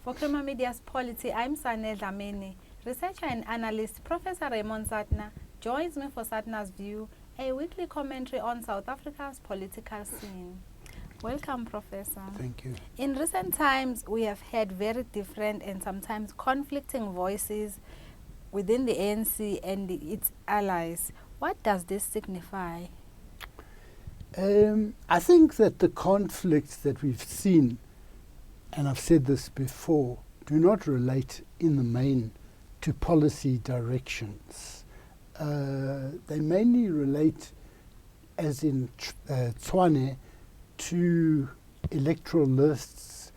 For Crema Media's Polity, I'm Sane Dhlamini. Researcher and analyst Professor Raymond Suttner joins me for Suttner's View, a weekly commentary on South Africa's political scene. Welcome, Professor. Thank you. In recent times, we have heard very different and sometimes conflicting voices within the ANC and its allies. What does this signify? I think that the conflicts that we've seen, and I've said this before, do not relate in the main to policy directions. They mainly relate, as in Tshwane, to electoral lists,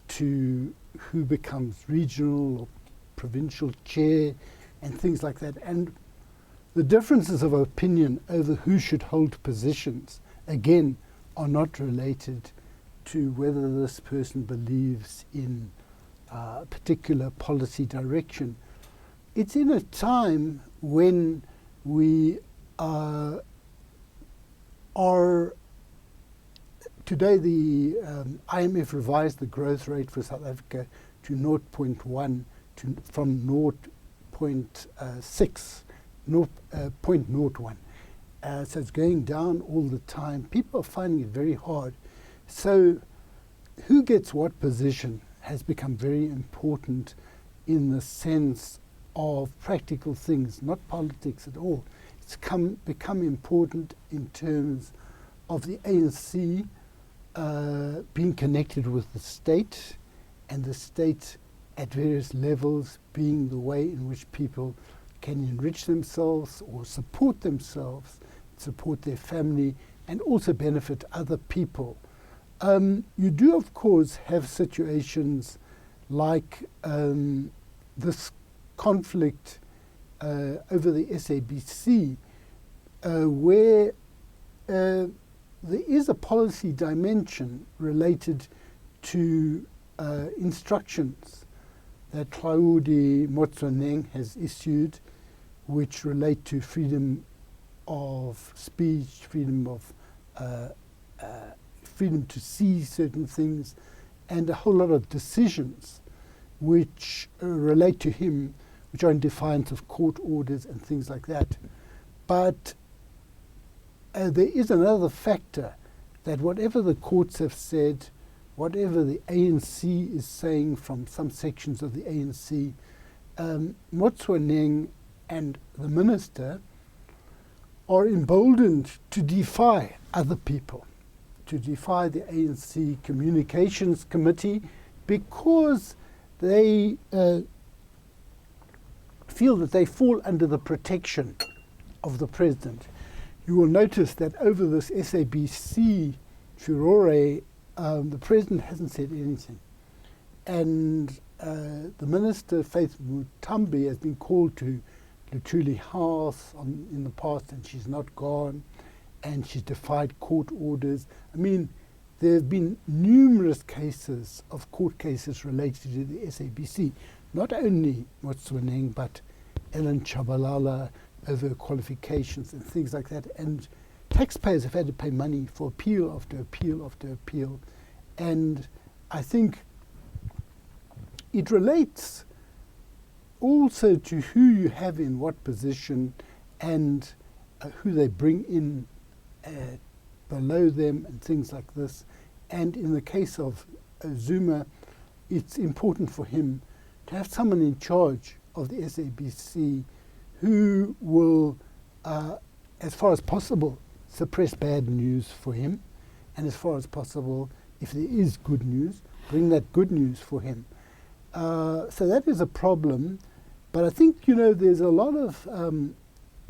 to who becomes regional or provincial chair and things like that. And the differences of opinion over who should hold positions, again, are not related to whether this person believes in a particular policy direction. It's in a time when we are today the IMF revised the growth rate for South Africa to 0.1 from 0.6, 0.01. So it's going down all the time. People are finding it very hard. So who gets what position has become very important in the sense of practical things, not politics at all. It's become important in terms of the ANC being connected with the state, and the state at various levels being the way in which people can enrich themselves or support themselves, support their family, and also benefit other people. You do, of course, have situations like this conflict over the SABC, where there is a policy dimension related to instructions that Claudi Motsoeneng has issued, which relate to freedom of speech, freedom to see certain things, and a whole lot of decisions which relate to him, which are in defiance of court orders and things like that. But there is another factor, that whatever the courts have said, whatever the ANC is saying from some sections of the ANC, Motsoeneng and the minister are emboldened to defy other people, to defy the ANC Communications Committee, because they feel that they fall under the protection of the president. You will notice that over this SABC furore, the president hasn't said anything. And the minister, Faith Muthambi, has been called to Luthuli House in the past, and she's not gone, and she's defied court orders. I mean, there have been numerous cases of court cases related to the SABC, not only Motsoeneng, but Ellen Chabalala over qualifications and things like that. And taxpayers have had to pay money for appeal after appeal after appeal. And I think it relates also to who you have in what position and who they bring in below them and things like this. And in the case of Zuma, it's important for him to have someone in charge of the SABC who will, as far as possible, suppress bad news for him, and as far as possible, if there is good news, bring that good news for him. So that is a problem, but I think, there's a lot of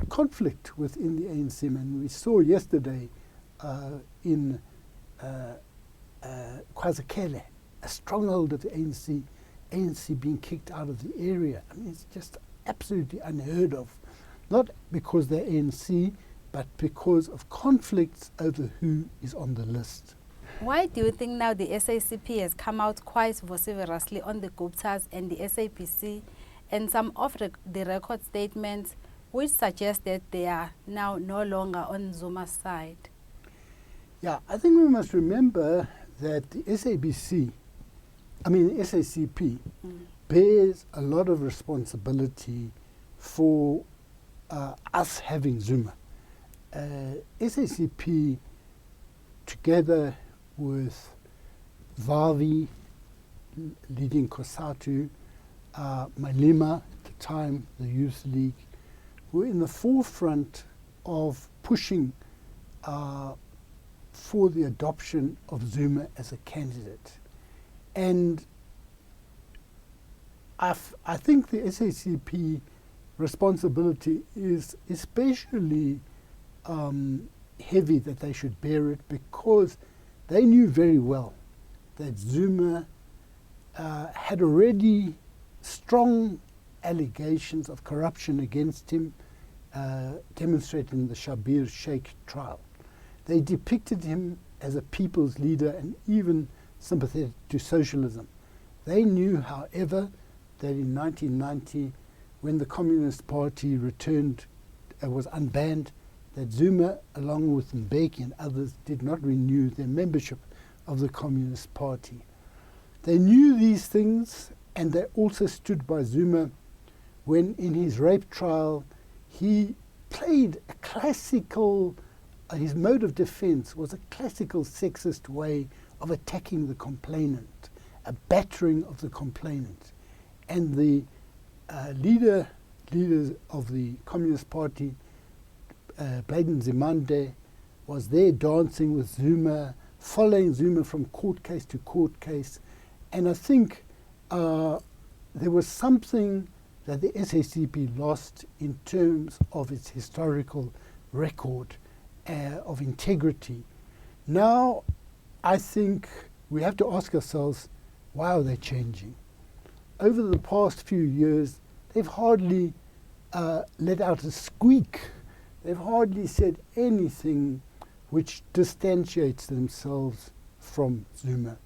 conflict within the ANC, and we saw yesterday in KwaZulu, a stronghold of the ANC being kicked out of the area. I mean, it's just absolutely unheard of, not because they're ANC, but because of conflicts over who is on the list. Why do you think now the SACP has come out quite vociferously on the Guptas and the SAPC, and some of the record statements which suggest that they are now no longer on Zuma's side? Yeah, I think we must remember that the SABC I mean, SACP bears a lot of responsibility for us having Zuma. SACP, together with Vavi, leading COSATU, Malema, at the time, the Youth League, were in the forefront of pushing for the adoption of Zuma as a candidate. And I think the SACP responsibility is especially heavy that they should bear it, because they knew very well that Zuma had already strong allegations of corruption against him, demonstrated in the Shabir Sheikh trial. They depicted him as a people's leader and even sympathetic to socialism. They knew, however, that in 1990, when the Communist Party returned, was unbanned, that Zuma, along with Mbeki and others, did not renew their membership of the Communist Party. They knew these things, and they also stood by Zuma when, in his rape trial, he played a classical, his mode of defense was a classical sexist way of attacking the complainant, a battering of the complainant. And the leaders of the Communist Party, Bladen Zimande, was there dancing with Zuma, following Zuma from court case to court case. And I think there was something that the SACP lost in terms of its historical record of integrity. Now, I think we have to ask ourselves, why are they changing? Over the past few years, they've hardly let out a squeak. They've hardly said anything which distantiates themselves from Zuma.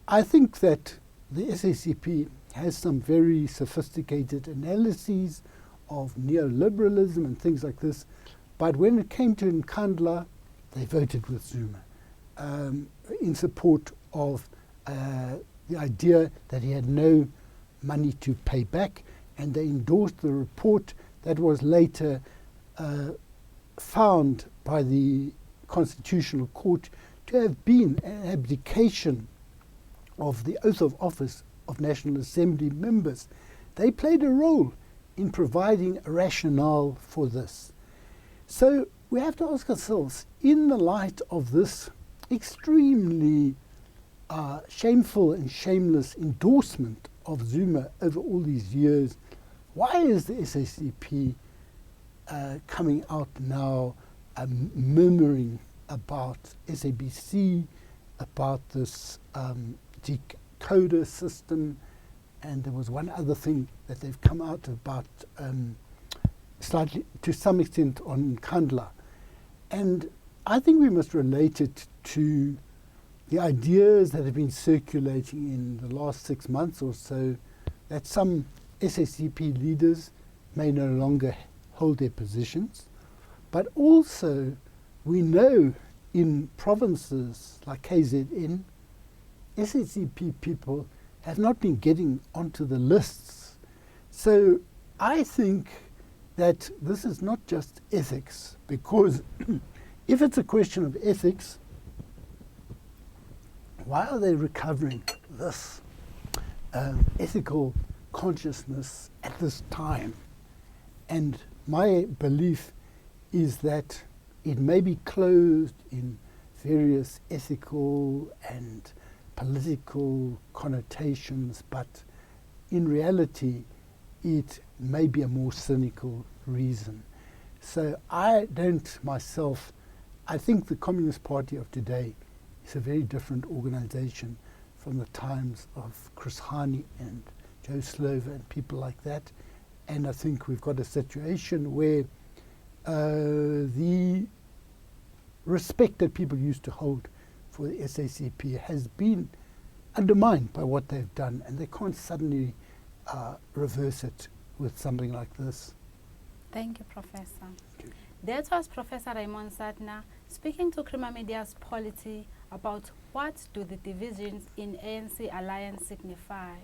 I think that the SACP has some very sophisticated analyses of neoliberalism and things like this, but when it came to Nkandla, they voted with Zuma in support of the idea that he had no money to pay back, and they endorsed the report that was later found by the Constitutional Court to have been an abdication of the oath of office of National Assembly members. They played a role in providing a rationale for this. So we have to ask ourselves, in the light of this extremely shameful and shameless endorsement of Zuma over all these years, why is the SACP coming out now murmuring about SABC, about this decoder system, and there was one other thing that they've come out about slightly, to some extent, on Nkandla. And I think we must relate it to the ideas that have been circulating in the last 6 months or so, that some SACP leaders may no longer hold their positions, but also we know in provinces like KZN, SACP people have not been getting onto the lists. So I think that this is not just ethics, because if it's a question of ethics, why are they recovering this ethical consciousness at this time? And my belief is that it may be closed in various ethical and political connotations, but in reality it may be a more cynical reason. So I don't myself, I think the Communist Party of today is a very different organization from the times of Chris Hani and Joe Slover and people like that. And I think we've got a situation where the respect that people used to hold for the SACP has been undermined by what they've done, and they can't suddenly reverse it with something like this. Thank you, Professor. Thank you. That was Professor Raymond Suttner speaking to Crema Media's Polity about What do the divisions in ANC alliance signify?